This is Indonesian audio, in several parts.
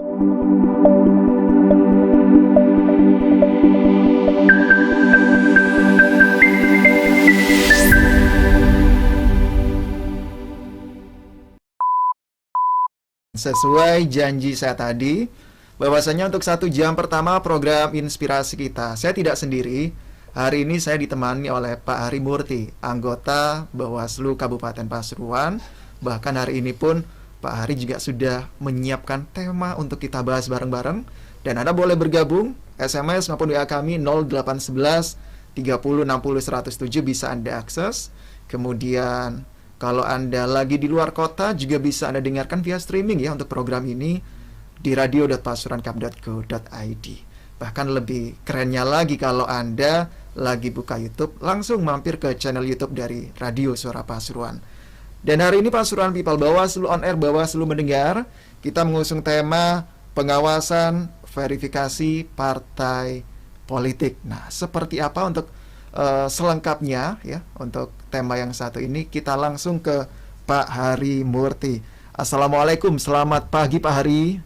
Sesuai janji saya tadi, bahwasanya untuk 1 jam pertama program inspirasi kita, saya tidak sendiri. Hari ini saya ditemani oleh Pak Hari Murti, anggota Bawaslu Kabupaten Pasuruan. Bahkan hari ini pun Pak Hari juga sudah menyiapkan tema untuk kita bahas bareng-bareng. Dan Anda boleh bergabung, SMS maupun WA kami 0811 30 60 107 bisa Anda akses. Kemudian kalau Anda lagi di luar kota juga bisa Anda dengarkan via streaming ya untuk program ini di radio.pasurankap.go.id. Bahkan lebih kerennya lagi kalau Anda lagi buka YouTube, langsung mampir ke channel YouTube dari Radio Suara Pasuruan. Dan hari ini Pasuruan People Bawaslu On Air, Bawaslu Mendengar, kita mengusung tema pengawasan verifikasi partai politik. Nah, seperti apa untuk selengkapnya ya untuk tema yang satu ini, kita langsung ke Pak Hari Murti. Assalamualaikum, selamat pagi Pak Hari.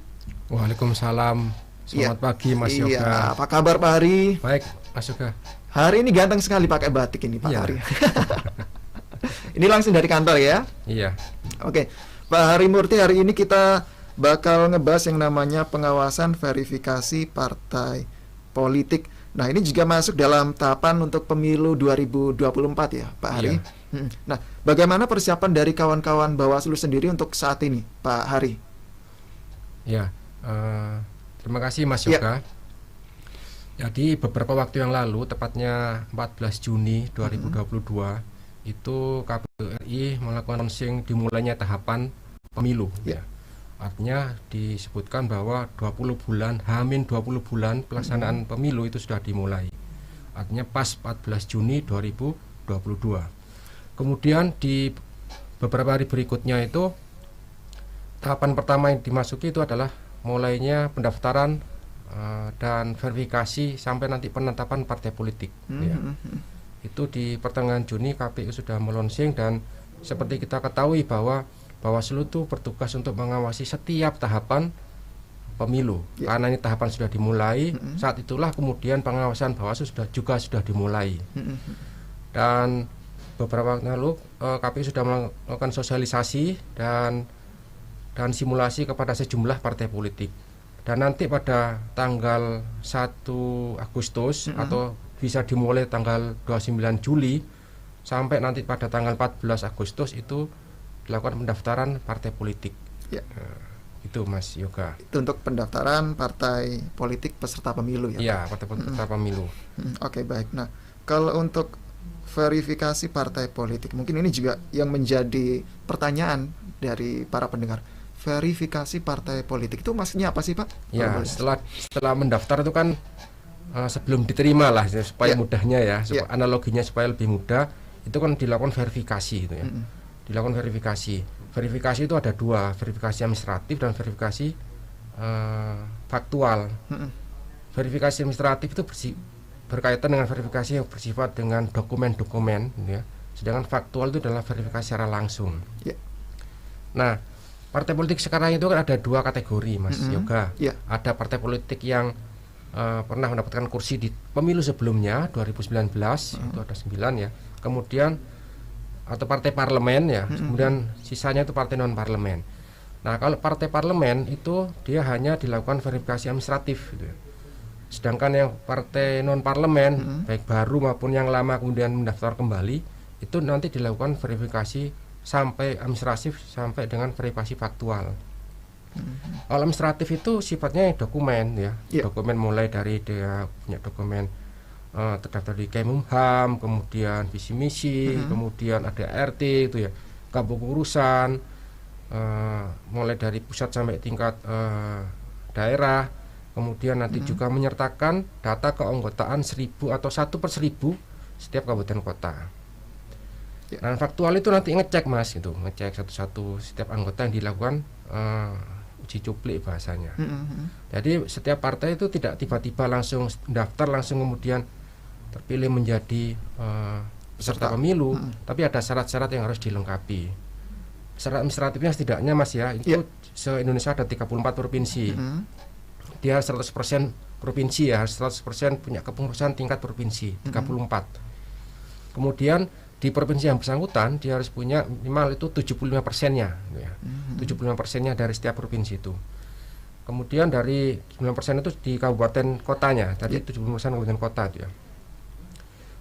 Waalaikumsalam, selamat pagi Mas Yoga. Iya, apa kabar Pak Hari? Baik Mas Yoga. Hari ini ganteng sekali pakai batik ini Pak Hari. Ini langsung dari kantor ya? Iya. Oke, Pak Hari Murti, hari ini kita bakal ngebahas yang namanya pengawasan verifikasi partai politik. Nah, ini juga masuk dalam tahapan untuk pemilu 2024 ya, Pak Hari. Iya. Nah, bagaimana persiapan dari kawan-kawan Bawaslu sendiri untuk saat ini, Pak Hari? Ya, terima kasih Mas Yoga. Jadi beberapa waktu yang lalu, tepatnya 14 Juni 2022, itu KPU RI melakukan launching dimulainya tahapan pemilu. Ya. Artinya disebutkan bahwa 20 bulan, H-20 bulan pelaksanaan pemilu itu sudah dimulai. Artinya pas 14 Juni 2022. Kemudian di beberapa hari berikutnya itu, tahapan pertama yang dimasuki itu adalah mulainya pendaftaran dan verifikasi sampai nanti penetapan partai politik. Ya. Itu di pertengahan Juni KPU sudah melonsing, dan seperti kita ketahui bahwa Bawaslu itu bertugas untuk mengawasi setiap tahapan pemilu. Karena ini tahapan sudah dimulai, saat itulah kemudian pengawasan Bawaslu sudah dimulai. Dan beberapa waktu lalu KPU sudah melakukan sosialisasi dan simulasi kepada sejumlah partai politik. Dan nanti pada tanggal 1 Agustus atau bisa dimulai tanggal 29 Juli sampai nanti pada tanggal 14 Agustus itu dilakukan pendaftaran partai politik. Ya. Itu Mas Yoga. Itu untuk pendaftaran partai politik peserta pemilu ya? Iya, partai peserta pemilu. Oke, baik. Nah, kalau untuk verifikasi partai politik, mungkin ini juga yang menjadi pertanyaan dari para pendengar. Verifikasi partai politik itu maksudnya apa sih Pak? Ya, setelah mendaftar itu kan sebelum diterima lah supaya mudahnya ya, analoginya supaya lebih mudah, itu kan dilakukan verifikasi itu ya. Dilakukan verifikasi itu ada dua, verifikasi administratif dan verifikasi faktual. Verifikasi administratif itu berkaitan dengan verifikasi yang bersifat dengan dokumen-dokumen ya. Sedangkan faktual itu adalah verifikasi secara langsung. Nah, partai politik sekarang itu kan ada dua kategori Mas Yoga. Ada partai politik yang pernah mendapatkan kursi di pemilu sebelumnya 2019, itu ada 9 ya. Kemudian atau partai parlemen ya, kemudian sisanya itu partai non parlemen. Nah, kalau partai parlemen itu dia hanya dilakukan verifikasi administratif gitu ya. Sedangkan yang partai non parlemen baik baru maupun yang lama kemudian mendaftar kembali itu nanti dilakukan verifikasi sampai administratif sampai dengan verifikasi faktual. Kalau administratif itu sifatnya dokumen ya, dokumen mulai dari dia punya dokumen terdaftar di Kemenkumham, kemudian visi misi, kemudian ada RT itu ya, kepengurusan, mulai dari pusat sampai tingkat daerah, kemudian nanti juga menyertakan data keanggotaan 1000 atau 1/1000 setiap kabupaten kota. Dan faktual itu nanti ngecek Mas, itu ngecek satu-satu setiap anggota yang dilakukan uji cuplik bahasanya. Jadi setiap partai itu tidak tiba-tiba langsung daftar langsung kemudian terpilih menjadi peserta pemilu, tapi ada syarat-syarat yang harus dilengkapi. secara administratifnya setidaknya Mas ya, itu se-Indonesia ada 34 provinsi. Dia 100% provinsi ya, 100% punya kepengurusan tingkat provinsi, 34. Kemudian di provinsi yang bersangkutan dia harus punya minimal itu 75%-nya ya. 75%-nya dari setiap provinsi itu. Kemudian dari 9% itu di kabupaten kotanya, tadi 70% kabupaten kota itu ya.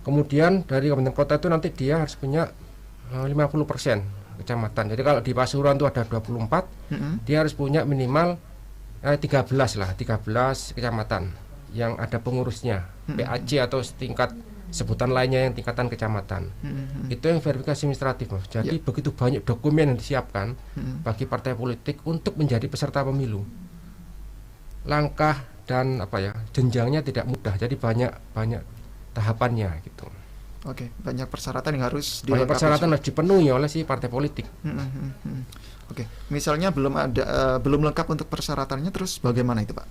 Kemudian dari kabupaten kota itu nanti dia harus punya 50% kecamatan. Jadi kalau di Pasuruan itu ada 24, dia harus punya minimal 13 kecamatan yang ada pengurusnya, PAC atau tingkat sebutan lainnya yang tingkatan kecamatan. Itu yang verifikasi administratif, Mas. Jadi begitu banyak dokumen yang disiapkan bagi partai politik untuk menjadi peserta pemilu. Langkah dan jenjangnya tidak mudah. Jadi banyak tahapannya gitu. Oke, banyak persyaratan yang harus dilengkapi. Banyak persyaratan harus dipenuhi oleh si partai politik. Oke, misalnya belum lengkap untuk persyaratannya, terus bagaimana itu, Pak?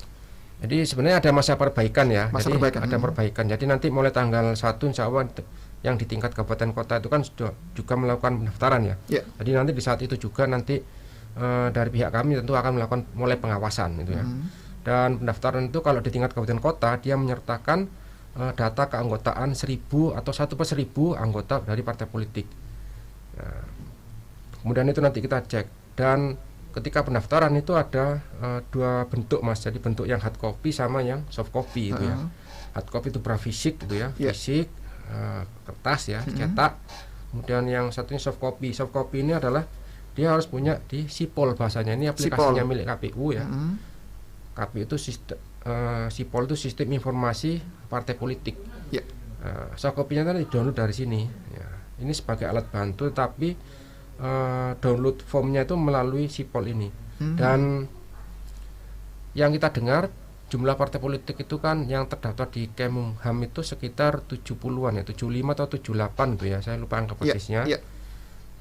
Jadi sebenarnya ada masa perbaikan ya. Ada perbaikan. Jadi nanti mulai tanggal 1 insya Allah yang di tingkat kabupaten kota itu kan sudah juga melakukan pendaftaran ya. Jadi nanti di saat itu juga nanti dari pihak kami tentu akan melakukan mulai pengawasan itu ya. Dan pendaftaran itu kalau di tingkat kabupaten kota dia menyertakan data keanggotaan 1000 atau 1/1000 anggota dari partai politik. Nah, kemudian itu nanti kita cek. Dan ketika pendaftaran itu ada 2 bentuk, Mas. Jadi bentuk yang hard copy sama yang soft copy itu ya. Hard copy itu fisik gitu ya, fisik, kertas ya, cetak. Kemudian yang satunya soft copy. Soft copy ini adalah dia harus punya di Sipol bahasanya. Ini aplikasinya milik KPU ya. KPU itu Sipol itu sistem informasi partai politik. Soft copy-nya tadi download dari sini. Ya. Ini sebagai alat bantu, tapi download formnya itu melalui Sipol ini. Dan yang kita dengar jumlah partai politik itu kan yang terdaftar di Kemenkumham itu sekitar 70-an ya, 75 atau 78 gitu ya. Saya lupa angka persisnya.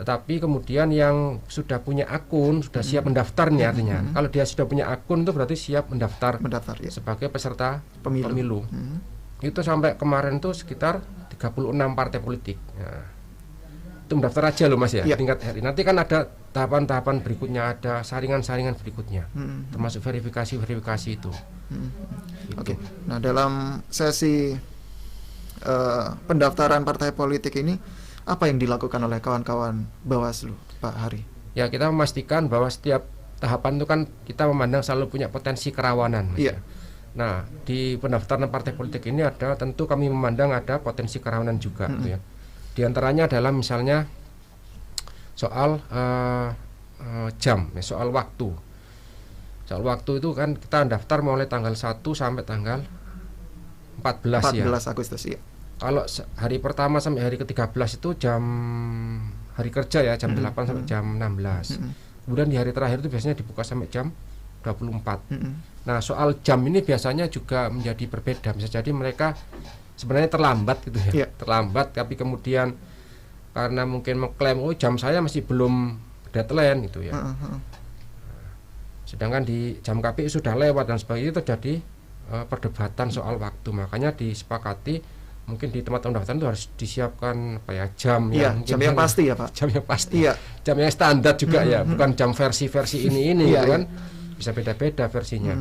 Tetapi kemudian yang sudah punya akun, sudah siap mendaftar nih artinya. Kalau dia sudah punya akun itu berarti siap mendaftar sebagai peserta pemilu. Itu sampai kemarin tuh sekitar 36 partai politik. Nah, itu mendaftar aja loh, Mas ya. Tingkat hari. Nanti kan ada tahapan-tahapan berikutnya, ada saringan-saringan berikutnya, termasuk verifikasi itu. Gitu. Oke. Nah, dalam sesi pendaftaran partai politik ini apa yang dilakukan oleh kawan-kawan Bawaslu, Pak Hari? Ya, kita memastikan bahwa setiap tahapan itu kan kita memandang selalu punya potensi kerawanan, Mas. Nah, di pendaftaran partai politik ini tentu kami memandang ada potensi kerawanan juga, gitu ya. Di antaranya adalah misalnya soal jam, soal waktu. Soal waktu itu kan kita daftar mulai tanggal 1 sampai tanggal 14 ya. 14 Agustus ya. Kalau hari pertama sampai hari ke-13 itu jam hari kerja ya, jam 8 sampai jam 16. Kemudian di hari terakhir itu biasanya dibuka sampai jam 24. Nah, soal jam ini biasanya juga menjadi berbeda. Bisa jadi mereka sebenarnya terlambat gitu ya. Terlambat, tapi kemudian karena mungkin mengklaim jam saya masih belum deadline gitu ya. Sedangkan di jam KPU sudah lewat dan sebagainya, terjadi perdebatan soal waktu. Makanya disepakati mungkin di tempat pendaftaran itu harus disiapkan jam jam yang pasti ya, Pak. Jam yang pasti. Jam yang standar juga ya, bukan jam versi-versi ini gitu kan. Bisa beda-beda versinya.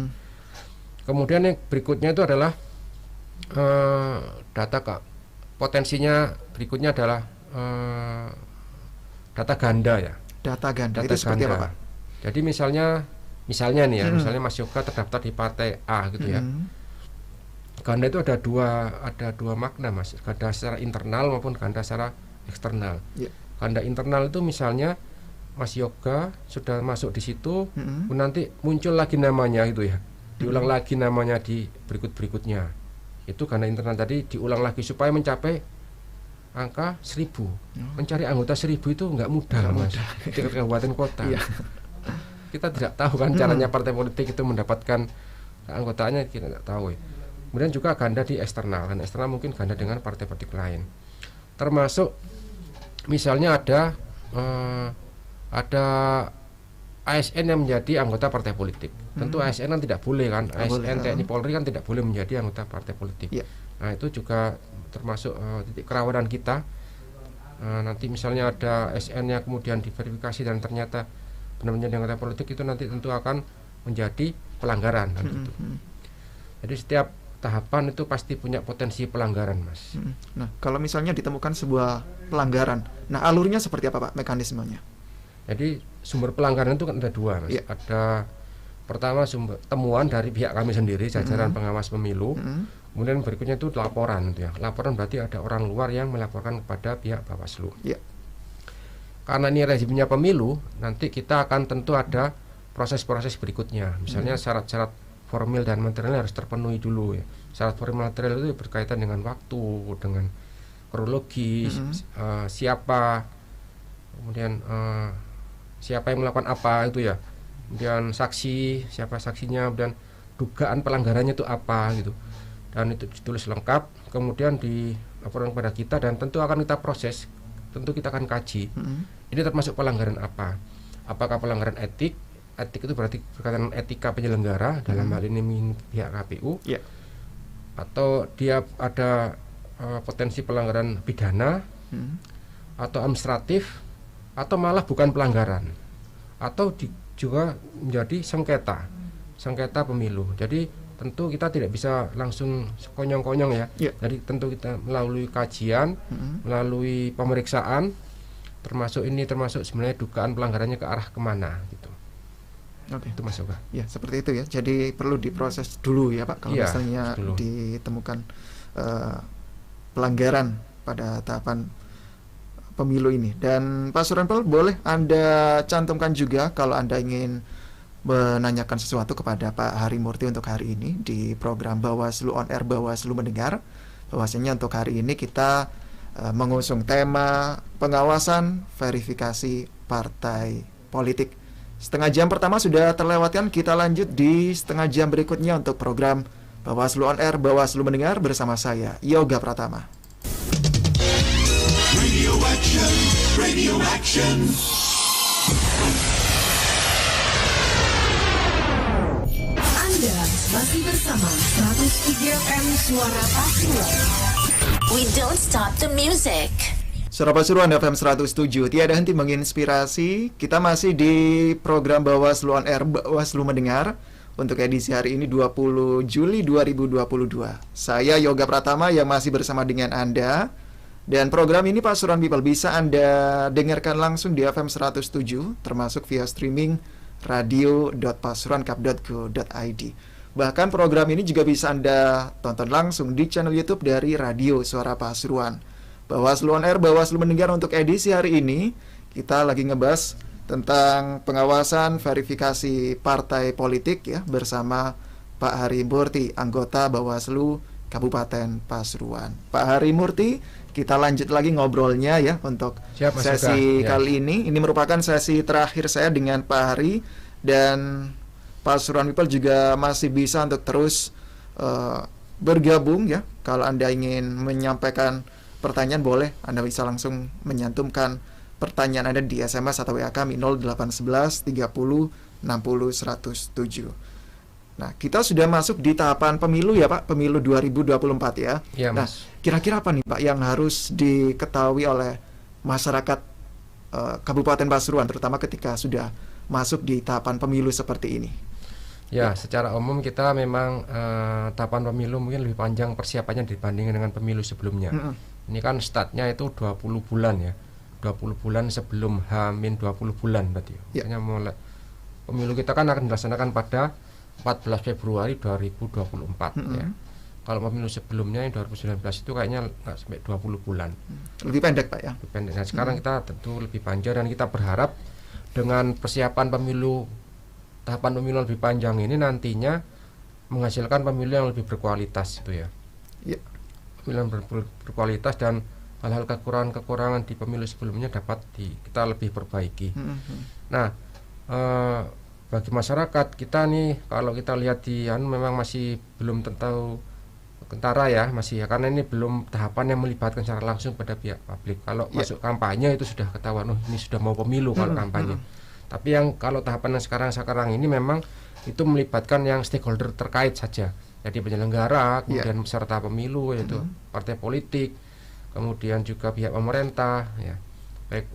Kemudian yang berikutnya itu adalah potensinya berikutnya adalah data ganda ya. Data ganda itu seperti apa, Pak? Jadi misalnya nih ya, misalnya Mas Yoga terdaftar di partai A gitu ya. Ganda itu ada dua makna, Mas. Ganda secara internal maupun ganda secara eksternal. Ganda internal itu misalnya Mas Yoga sudah masuk di situ, nanti muncul lagi namanya gitu ya. Diulang lagi namanya di berikutnya. Itu ganda internal tadi diulang lagi supaya mencapai angka 1000. Mencari anggota 1000 itu nggak mudah, Mas. Di kabupaten kota. Kita tidak tahu kan caranya partai politik itu mendapatkan keanggotaannya, kita tidak tahu ya. Kemudian juga ganda di eksternal. Dan eksternal mungkin ganda dengan partai politik lain. Termasuk misalnya ada ASN yang menjadi anggota partai politik. Tentu ASN kan tidak boleh kan, ASN TNI Polri kan tidak boleh menjadi anggota partai politik. Nah, itu juga termasuk titik kerawanan kita. nanti misalnya ada SN-nya kemudian diverifikasi dan ternyata benar-benar anggota politik, itu nanti tentu akan menjadi pelanggaran kan gitu. Jadi setiap tahapan itu pasti punya potensi pelanggaran, Mas. Nah, kalau misalnya ditemukan sebuah pelanggaran, nah alurnya seperti apa, Pak, mekanismenya? Jadi sumber pelanggaran itu kan ada dua, Mas. Ada pertama sumber temuan dari pihak kami sendiri, jajaran pengawas pemilu. Kemudian berikutnya itu laporan gitu ya. Laporan berarti ada orang luar yang melaporkan kepada pihak Bawaslu. Karena ini rezimnya pemilu, nanti kita akan tentu ada proses-proses berikutnya. Misalnya syarat-syarat formil dan material harus terpenuhi dulu ya. Syarat formil material itu berkaitan dengan waktu, dengan kronologi, siapa, kemudian siapa yang melakukan apa itu ya. Kemudian saksi, siapa saksinya, dan dugaan pelanggarannya itu apa gitu. Dan itu ditulis lengkap, kemudian dilaporkan kepada kita dan tentu akan kita proses, tentu kita akan kaji. Ini termasuk pelanggaran apa? Apakah pelanggaran etik? Etik itu berarti berkaitan etika penyelenggara, dalam hal ini pihak KPU, atau dia ada potensi pelanggaran pidana, atau administratif, atau malah bukan pelanggaran, atau juga menjadi sengketa pemilu. Jadi tentu kita tidak bisa langsung konyong-konyong ya. Jadi tentu kita melalui kajian, melalui pemeriksaan, termasuk sebenarnya dugaan pelanggarannya ke arah kemana gitu. Itu Mas Yoga. Ya, seperti itu ya. Jadi perlu diproses dulu ya, Pak, kalau misalnya ditemukan pelanggaran pada tahapan pemilu ini. Dan Pak Suryanpal, boleh Anda cantumkan juga kalau Anda ingin menanyakan sesuatu kepada Pak Harimurti untuk hari ini di program Bawaslu On Air, Bawaslu Mendengar. Bahwasanya untuk hari ini kita mengusung tema pengawasan verifikasi partai politik. Setengah jam pertama sudah terlewatkan, kita lanjut di setengah jam berikutnya untuk program Bawaslu On Air, Bawaslu Mendengar bersama saya, Yoga Pratama. Radio Action, Radio Action. Anda masih bersama 103 FM Suara Pasuruan. We don't stop the music. Suara Pasuruan FM 107, tiada henti menginspirasi. Kita masih di program Bawaslu On Air, Bawaslu Mendengar untuk edisi hari ini 20 Juli 2022. Saya Yoga Pratama yang masih bersama dengan Anda. Dan program ini Pak Suran People bisa Anda dengarkan langsung di FM 107, termasuk via streaming radio.pasuruankap.go.id. Bahkan program ini juga bisa Anda tonton langsung di channel YouTube dari Radio Suara Pasuruan. Bawaslu On Air, Bawaslu Mendengar untuk edisi hari ini, kita lagi ngebahas tentang pengawasan verifikasi partai politik ya, bersama Pak Harimurti, anggota Bawaslu Kabupaten Pasuruan. Pak Harimurti, kita lanjut lagi ngobrolnya ya untuk sesi kali ini. Ini merupakan sesi terakhir saya dengan Pak Hari, dan Pak Suran People juga masih bisa untuk terus bergabung ya. Kalau Anda ingin menyampaikan pertanyaan, boleh Anda bisa langsung menyantumkan pertanyaan Anda di SMS atau WA kami 0811 30 60 107. Nah, kita sudah masuk di tahapan pemilu ya Pak, pemilu 2024 ya. Ya, nah, kira-kira apa nih Pak yang harus diketahui oleh masyarakat Kabupaten Pasuruan, terutama ketika sudah masuk di tahapan pemilu seperti ini? Ya, secara umum kita memang tahapan pemilu mungkin lebih panjang persiapannya dibandingkan dengan pemilu sebelumnya. Ini kan startnya itu 20 bulan ya. 20 bulan sebelum H-20 bulan berarti. Makanya mulai pemilu kita kan akan dilaksanakan pada 14 Februari 2024 ya. Kalau pemilu sebelumnya yang 2019 itu kayaknya nggak sampai 20 bulan. Lebih pendek Pak ya. Lebih pendek. Nah, sekarang kita tentu lebih panjang, dan kita berharap dengan persiapan pemilu, tahapan pemilu lebih panjang ini nantinya menghasilkan pemilu yang lebih berkualitas itu ya. Pemilu yang berkualitas, dan hal-hal kekurangan-kekurangan di pemilu sebelumnya dapat kita lebih perbaiki. Nah, bagi masyarakat kita nih, kalau kita lihat memang masih belum tahu kentara ya, masih ya, karena ini belum tahapan yang melibatkan secara langsung pada pihak publik. Kalau masuk kampanye itu sudah ketahuan, ini sudah mau pemilu kalau kampanye. Tapi yang kalau tahapan yang sekarang ini memang itu melibatkan yang stakeholder terkait saja. Jadi penyelenggara, kemudian peserta pemilu, yaitu partai politik, kemudian juga pihak pemerintah ya, baik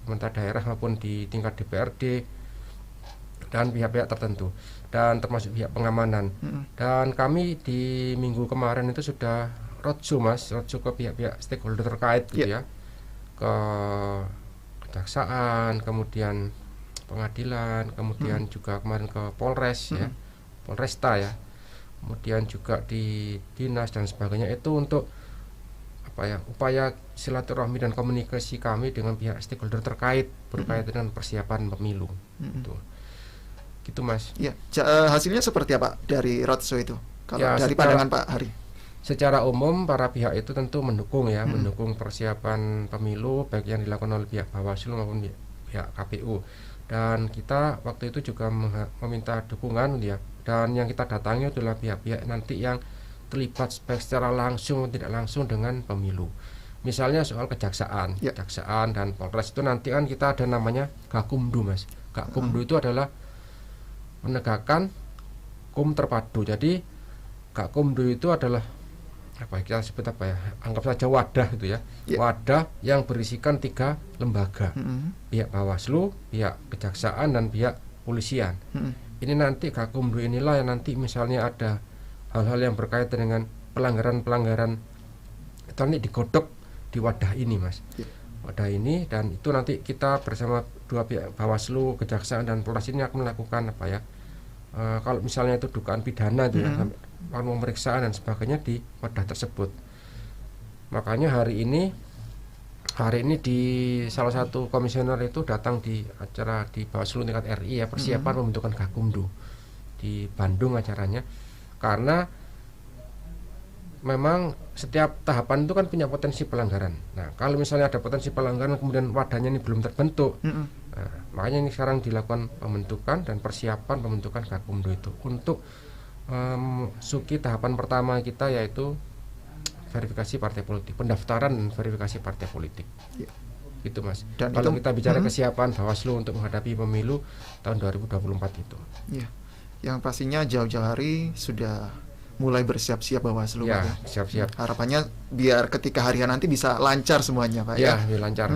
pemerintah daerah maupun di tingkat DPRD dan pihak-pihak tertentu, dan termasuk pihak pengamanan. Dan kami di minggu kemarin itu sudah roadshow ke pihak-pihak stakeholder terkait gitu ya, ke kejaksaan, kemudian pengadilan, kemudian juga kemarin ke Polres ya, Polresta ya, kemudian juga di dinas dan sebagainya, itu untuk upaya silaturahmi dan komunikasi kami dengan pihak stakeholder terkait berkaitan dengan persiapan pemilu. Gitu Mas. Ya, hasilnya seperti apa dari roadshow itu? Kalau Ya, dari pandangan Pak Hari? Secara umum para pihak itu tentu mendukung ya, mendukung persiapan pemilu baik yang dilakukan oleh pihak Bawaslu maupun pihak KPU. Dan kita waktu itu juga meminta dukungan ya. Dan yang kita datangi adalah pihak-pihak nanti yang terlibat secara langsung atau tidak langsung dengan pemilu. Misalnya soal kejaksaan, kejaksaan dan Polres itu nanti kan kita ada namanya Gakumdu Mas. Gakumdu itu adalah penegakan hukum terpadu. Jadi Gakumdu itu adalah kita sebut anggap saja wadah gitu ya, wadah yang berisikan 3 lembaga, pihak Bawaslu, pihak kejaksaan dan pihak polisian. Ini nanti Gakumdu inilah yang nanti misalnya ada hal-hal yang berkaitan dengan pelanggaran itu nanti digodok di wadah ini Mas, wadah ini, dan itu nanti kita bersama 2 pihak Bawaslu, kejaksaan dan Polres ini akan melakukan kalau misalnya itu dugaan pidana itu ya, pemeriksaan dan sebagainya di wadah tersebut. Makanya hari ini di salah satu komisioner itu datang di acara di Bawaslu tingkat RI ya, persiapan pembentukan Gakumdu di Bandung acaranya, karena memang setiap tahapan itu kan punya potensi pelanggaran. Nah, kalau misalnya ada potensi pelanggaran kemudian wadahnya ini belum terbentuk, makanya ini sekarang dilakukan pembentukan dan persiapan pembentukan Gakumdu itu untuk suki tahapan pertama kita, yaitu verifikasi partai politik, pendaftaran dan verifikasi partai politik. Gitu Mas. Dan kalau kita bicara kesiapan Bawaslu untuk menghadapi pemilu tahun 2024 itu. Iya. Yang pastinya jauh-jauh hari sudah mulai bersiap-siap Bawaslu ya, Pak. Siap-siap. Harapannya biar ketika harian nanti bisa lancar semuanya Pak ya. Ya, lancar.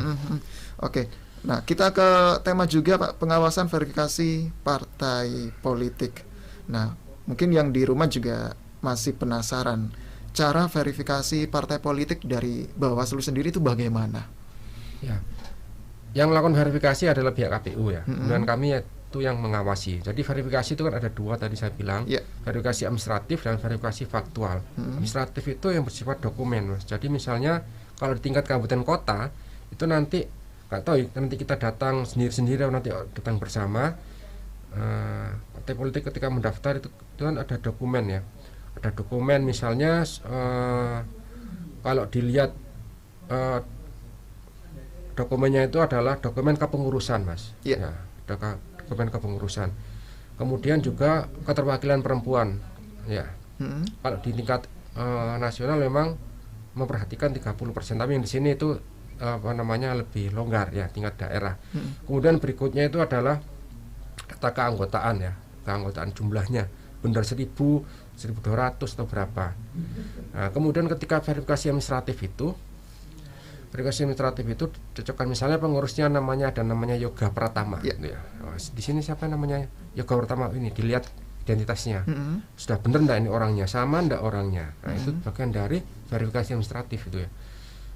Oke. Nah, kita ke tema juga Pak, pengawasan verifikasi partai politik. Nah, mungkin yang di rumah juga masih penasaran, cara verifikasi partai politik dari Bawaslu sendiri itu bagaimana? Ya, yang melakukan verifikasi adalah pihak KPU ya, dan kami itu yang mengawasi. Jadi verifikasi itu kan ada 2 tadi saya bilang, verifikasi administratif dan verifikasi faktual. Administratif itu yang bersifat dokumen Mas. Jadi misalnya kalau di tingkat kabupaten kota itu nanti nggak tahu nanti kita datang sendiri-sendiri atau nanti datang bersama. Partai politik ketika mendaftar itu kan ada dokumen ya, ada dokumen misalnya kalau dilihat dokumennya itu adalah dokumen kepengurusan Mas, ya, dokumen kepengurusan, kemudian juga keterwakilan perempuan ya. Kalau di tingkat nasional memang memperhatikan 30%, tapi yang di sini itu lebih longgar ya, tingkat daerah. Kemudian berikutnya itu adalah data keanggotaan ya, keanggotaan jumlahnya benar 1000, 1200 atau berapa. Nah, kemudian ketika verifikasi administratif itu cocokkan misalnya pengurusnya namanya Yoga Pratama gitu ya. Di sini siapa namanya Yoga Pratama ini, dilihat identitasnya. Sudah benar enggak ini orangnya, sama enggak orangnya. Nah, itu bagian dari verifikasi administratif itu ya.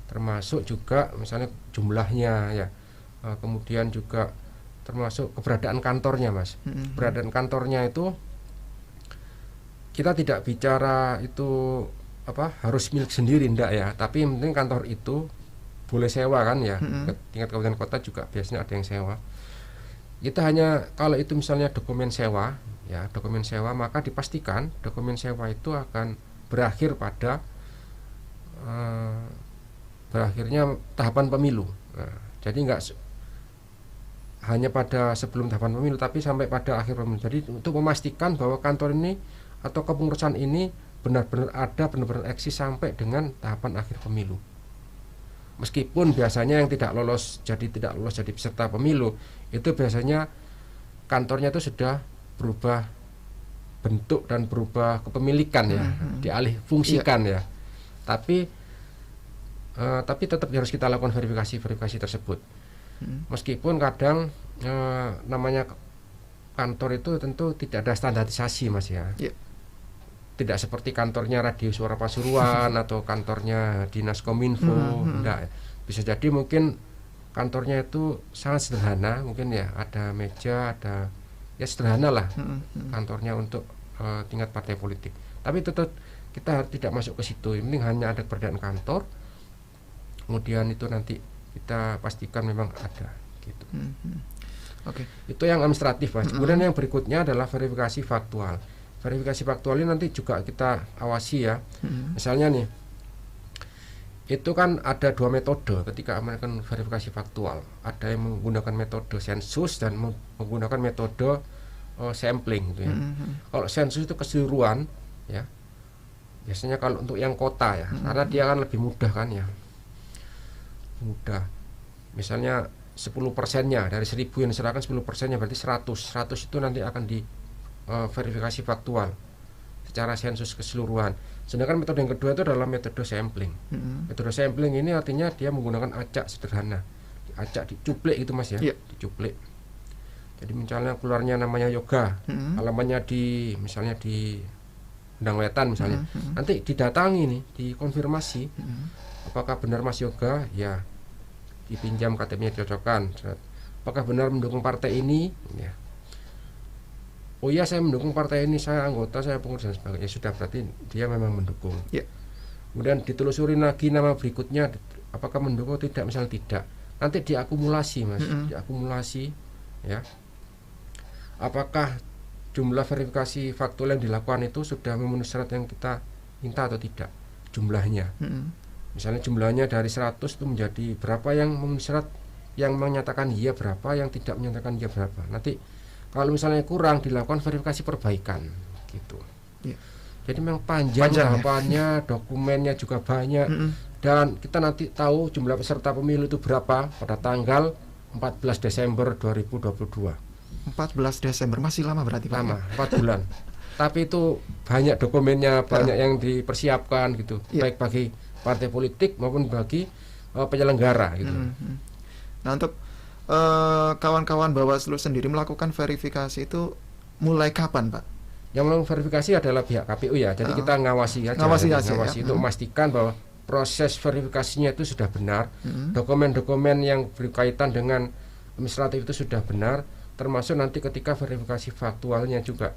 Termasuk juga misalnya jumlahnya ya. Kemudian juga termasuk keberadaan kantornya Mas. Keberadaan kantornya itu kita tidak bicara itu harus milik sendiri enggak ya, tapi yang penting kantor itu boleh sewa kan ya. Tingkat kabupaten kota juga biasanya ada yang sewa. Kita hanya kalau itu misalnya dokumen sewa ya, dokumen sewa, maka dipastikan dokumen sewa itu akan berakhir pada berakhirnya tahapan pemilu. Nah, jadi enggak hanya pada sebelum tahapan pemilu, tapi sampai pada akhir pemilu. Jadi untuk memastikan bahwa kantor ini atau kepengurusan ini benar-benar ada, benar-benar eksis sampai dengan tahapan akhir pemilu. Meskipun biasanya yang tidak lolos jadi peserta pemilu, itu biasanya kantornya itu sudah berubah bentuk dan berubah kepemilikan ya, dialih fungsikan ya. Tapi tapi tetap harus kita lakukan verifikasi tersebut. Meskipun kadang namanya kantor itu tentu tidak ada standarisasi, Mas ya. Tidak seperti kantornya Radio Suara Pasuruan atau kantornya Dinas Kominfo. Enggak. Bisa jadi mungkin kantornya itu sangat sederhana, mungkin ya ada meja, ada ya sederhana lah kantornya untuk tingkat partai politik. Tapi tetap kita tidak masuk ke situ. Yang penting hanya ada keberadaan kantor. Kemudian itu nanti kita pastikan memang ada gitu. Oke. Itu yang administratif, Mas. Kemudian yang berikutnya adalah verifikasi faktual. Verifikasi faktual ini nanti juga kita awasi ya. Misalnya nih, itu kan ada 2 metode ketika melakukan verifikasi faktual. Ada yang menggunakan metode sensus dan menggunakan metode sampling gitu ya. Kalau sensus itu keseluruhan ya. Biasanya kalau untuk yang kota ya, karena dia kan lebih mudah kan ya. Mudah. Misalnya 10%-nya dari 1000 yang diserahkan 10%-nya berarti 100 itu nanti akan di verifikasi faktual secara sensus keseluruhan. Sedangkan metode yang kedua itu adalah metode sampling. Metode sampling ini artinya dia menggunakan acak sederhana, acak dicuplik gitu, Mas ya. Dicuplik. Jadi misalnya keluarnya namanya yoga, alamannya misalnya di Undang Wetan misalnya, nanti didatangi nih, dikonfirmasi apakah benar Mas Yoga, ya dipinjam KTP-nya dicocokkan. Apakah benar mendukung partai ini? Ya. Oh iya, saya mendukung partai ini, saya anggota, saya pengurus dan sebagainya. Ya sudah, berarti dia memang mendukung. Kemudian ditelusuri lagi nama berikutnya, apakah mendukung atau tidak, misalnya tidak. Nanti diakumulasi, Mas, diakumulasi, ya. Apakah jumlah verifikasi faktual yang dilakukan itu sudah memenuhi syarat yang kita minta atau tidak, jumlahnya. Misalnya jumlahnya dari 100 itu menjadi berapa yang memenuhi syarat, yang menyatakan iya berapa, yang tidak menyatakan iya berapa. Nanti kalau misalnya kurang dilakukan verifikasi perbaikan gitu. Jadi memang panjang tahapannya, dokumennya juga banyak, dan kita nanti tahu jumlah peserta pemilu itu berapa pada tanggal 14 Desember 2022. 14 Desember masih lama berarti, Pak? Lama, 4 bulan. Tapi itu banyak dokumennya, banyak yang dipersiapkan gitu, baik bagi partai politik maupun bagi penyelenggara gitu. Nah, untuk kawan-kawan Bawaslu sendiri melakukan verifikasi itu mulai kapan, Pak? Yang melakukan verifikasi adalah pihak KPU ya. Jadi kita ngawasi aja, ngawasi untuk memastikan bahwa proses verifikasinya itu sudah benar, dokumen-dokumen yang berkaitan dengan administratif itu sudah benar, termasuk nanti ketika verifikasi faktualnya juga.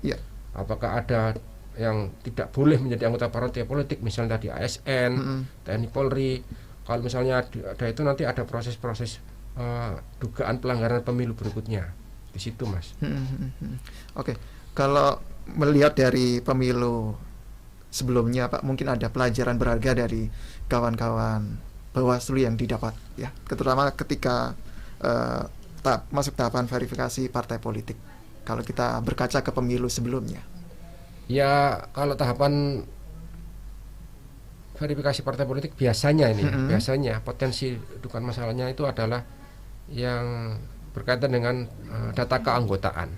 Apakah ada yang tidak boleh menjadi anggota partai politik, misalnya tadi ASN, TNI Polri. Kalau misalnya ada itu, nanti ada proses-proses dugaan pelanggaran pemilu berikutnya di situ, Mas. Oke. Kalau melihat dari pemilu sebelumnya, Pak, mungkin ada pelajaran berharga dari kawan-kawan Bawaslu yang didapat ya, terutama ketika masuk tahapan verifikasi partai politik. Kalau kita berkaca ke pemilu sebelumnya. Ya, kalau tahapan verifikasi partai politik biasanya ini, biasanya potensi dugaan masalahnya itu adalah yang berkaitan dengan data keanggotaan.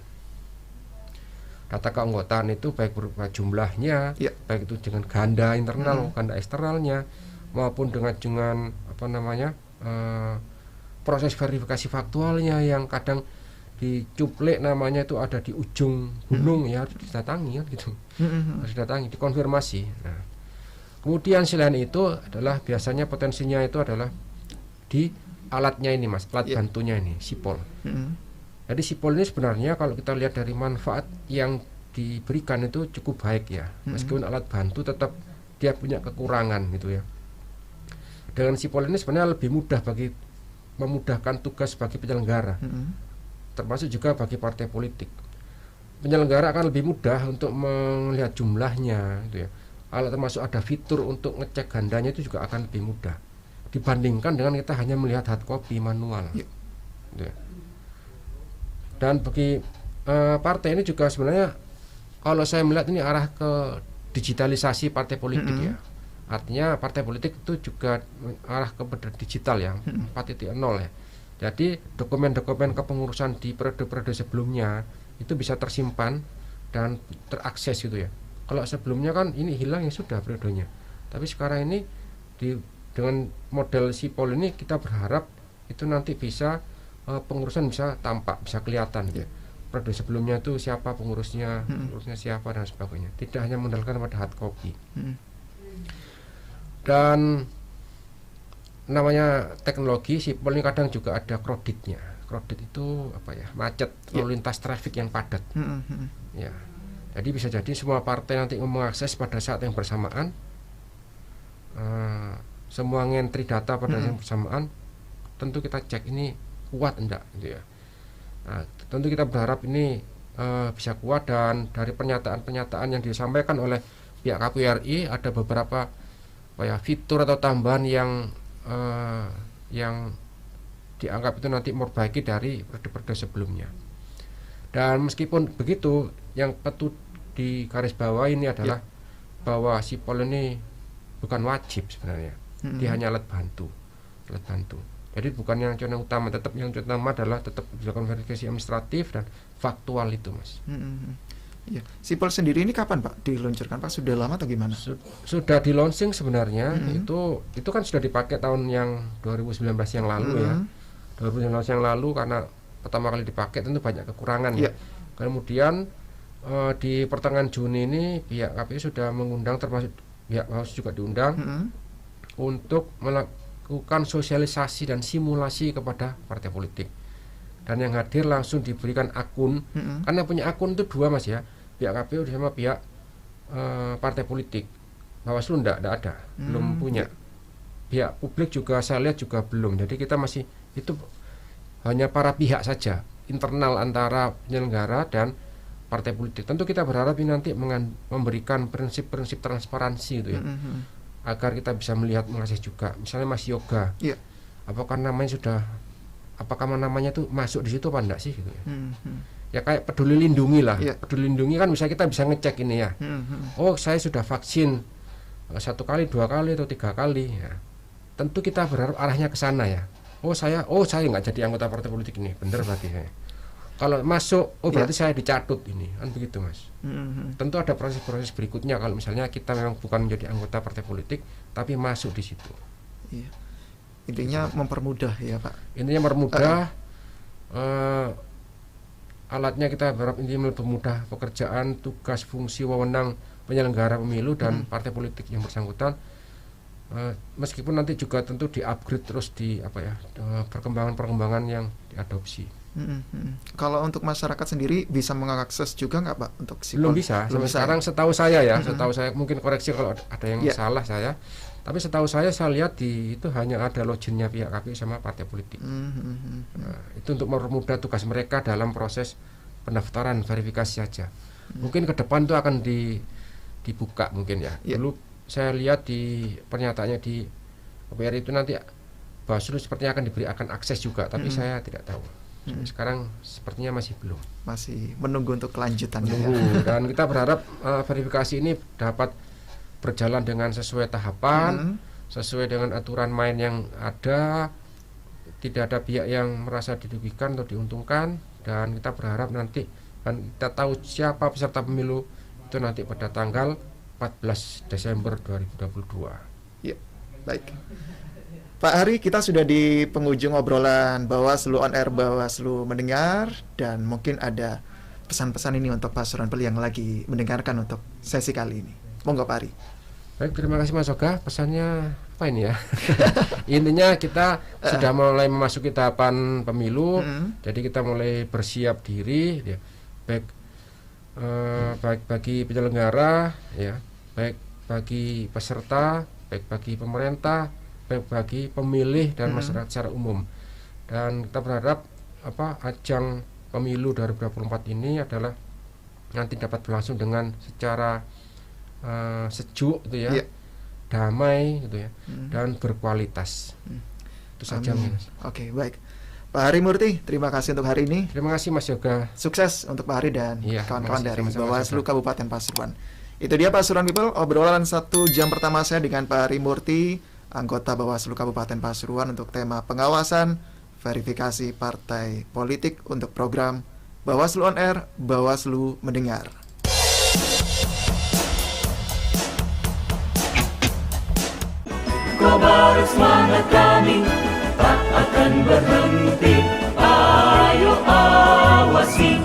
Data keanggotaan itu baik berupa jumlahnya, baik itu dengan ganda internal, ganda eksternalnya, maupun dengan proses verifikasi faktualnya yang kadang dicuplik namanya itu ada di ujung gunung, ya harus didatangi kan gitu, harus didatangi, dikonfirmasi. Nah, kemudian selain itu adalah biasanya potensinya itu adalah di alatnya ini, Mas, alat bantunya ini, sipol. Jadi sipol ini sebenarnya kalau kita lihat dari manfaat yang diberikan itu cukup baik ya, meskipun alat bantu tetap dia punya kekurangan gitu ya. Dengan sipol ini sebenarnya lebih mudah memudahkan tugas bagi penyelenggara, termasuk juga bagi partai politik. Penyelenggara akan lebih mudah untuk melihat jumlahnya gitu ya. Kalau termasuk ada fitur untuk ngecek gandanya itu juga akan lebih mudah dibandingkan dengan kita hanya melihat hard copy manual. Gitu ya. Dan bagi partai ini juga sebenarnya kalau saya melihat ini arah ke digitalisasi partai politik ya. Artinya partai politik itu juga arah ke digital ya, 4.0 ya. Jadi dokumen-dokumen kepengurusan di periode-periode sebelumnya itu bisa tersimpan dan terakses gitu ya. Kalau sebelumnya kan ini hilang ya sudah periodenya. Tapi sekarang ini dengan model sipol ini kita berharap itu nanti bisa pengurusan bisa tampak, bisa kelihatan gitu. Periode sebelumnya itu siapa pengurusnya siapa dan sebagainya. Tidak hanya mengandalkan pada hard copy. Dan namanya teknologi sipol ini kadang juga ada kreditnya. Kredit itu apa ya? Macet, lalu lintas traffic yang padat. Ya. Jadi bisa jadi semua partai nanti mengakses pada saat yang bersamaan. Semua ngentri data pada saat yang bersamaan, tentu kita cek ini kuat enggak gitu ya. Nah, tentu kita berharap ini bisa kuat, dan dari pernyataan-pernyataan yang disampaikan oleh pihak KPU RI ada beberapa fitur atau tambahan yang dianggap itu nanti memperbaiki dari periode-periode sebelumnya. Dan meskipun begitu, yang patut di garis bawah ini adalah bahwa sipol ini bukan wajib sebenarnya. Dia hanya alat bantu. Jadi bukan yang contoh utama, tetap yang contoh utama adalah tetap dilakukan verifikasi administratif dan faktual itu, Mas. Ya. Sipol sendiri ini kapan Pak diluncurkan Pak? Sudah lama atau gimana? Sudah di launching sebenarnya. Itu kan sudah dipakai tahun yang 2019 yang lalu ya. 2019 yang lalu karena pertama kali dipakai tentu banyak kekurangan ya. Kemudian di pertengahan Juni ini pihak KPU sudah mengundang, termasuk pihak Bawaslu juga diundang untuk melakukan sosialisasi dan simulasi kepada partai politik. Dan yang hadir langsung diberikan akun. Karena punya akun itu dua, Mas ya. Pihak KPU sama pihak partai politik. Bawaslu enggak ada, belum punya. Pihak publik juga saya lihat juga belum. Jadi kita masih itu hanya para pihak saja, internal antara penyelenggara dan partai politik. Tentu kita berharap ini nanti memberikan prinsip-prinsip transparansi gitu ya. Agar kita bisa melihat, mengakses juga. Misalnya Mas Yoga, apakah namanya tuh masuk di situ apa enggak sih gitu ya. Ya kayak Peduli Lindungi lah. Peduli Lindungi kan bisa kita bisa ngecek ini ya. Oh, saya sudah vaksin 1 kali, 2 kali atau 3 kali ya. Tentu kita berharap arahnya ke sana ya. Oh saya nggak jadi anggota partai politik ini, bener berarti saya. Kalau masuk, berarti saya dicatut ini, kan begitu Mas. Tentu ada proses-proses berikutnya kalau misalnya kita memang bukan menjadi anggota partai politik, tapi masuk di situ. Intinya mempermudah ya Pak. Intinya mempermudah. Alatnya kita berharap intinya mempermudah pekerjaan, tugas, fungsi, wewenang penyelenggara pemilu dan partai politik yang bersangkutan. Meskipun nanti juga tentu di-upgrade terus di perkembangan-perkembangan yang diadopsi. Kalau untuk masyarakat sendiri bisa mengakses juga nggak Pak untuk Belum sipol? bisa. Sampai sekarang setahu saya ya, setahu saya mungkin koreksi kalau ada yang salah saya. Tapi setahu saya lihat itu hanya ada loginnya pihak KPU sama partai politik. Itu untuk mempermudah tugas mereka dalam proses pendaftaran verifikasi saja. Mungkin ke depan itu akan dibuka mungkin ya. Dulu saya lihat di pernyataannya di KPU itu nanti Bawaslu sepertinya akan akses juga, tapi saya tidak tahu. Sekarang sepertinya masih belum. Masih menunggu untuk kelanjutannya. Dan kita berharap verifikasi ini dapat berjalan dengan sesuai tahapan, sesuai dengan aturan main yang ada, tidak ada pihak yang merasa dirugikan atau diuntungkan, dan kita berharap nanti kan kita tahu siapa peserta pemilu itu nanti pada tanggal 14 Desember 2022. Ya, baik. Pak Hari, kita sudah di penghujung obrolan Bawaslu on Air, Bawaslu mendengar, dan mungkin ada pesan-pesan ini untuk Pak Suryanpeli yang lagi mendengarkan untuk sesi kali ini. Monggo Pak Hari. Baik, terima kasih Mas Yoga. Pesannya apa ini ya? Intinya kita sudah mulai memasuki tahapan pemilu, jadi kita mulai bersiap diri, ya. Baik bagi penyelenggara, ya, baik bagi peserta, baik bagi pemerintah, baik bagi pemilih dan masyarakat secara umum. Dan kita berharap ajang pemilu 2024 ini adalah nanti dapat berlangsung dengan secara sejuk gitu ya, damai gitu ya, dan berkualitas. Itu saja Mas. Oke, baik. Pak Hari Murti, terima kasih untuk hari ini. Terima kasih Mas Yoga. Sukses untuk Pak Hari dan kawan-kawan dari Bawaslu Kabupaten Pasuruan. Itu dia Pasuruan People, obrolan 1 jam pertama saya dengan Pak Hari Murti, anggota Bawaslu Kabupaten Pasuruan, untuk tema pengawasan verifikasi partai politik untuk program Bawaslu on Air, Bawaslu mendengar. kobar semangat kami tak akan berhenti. Ayo awasi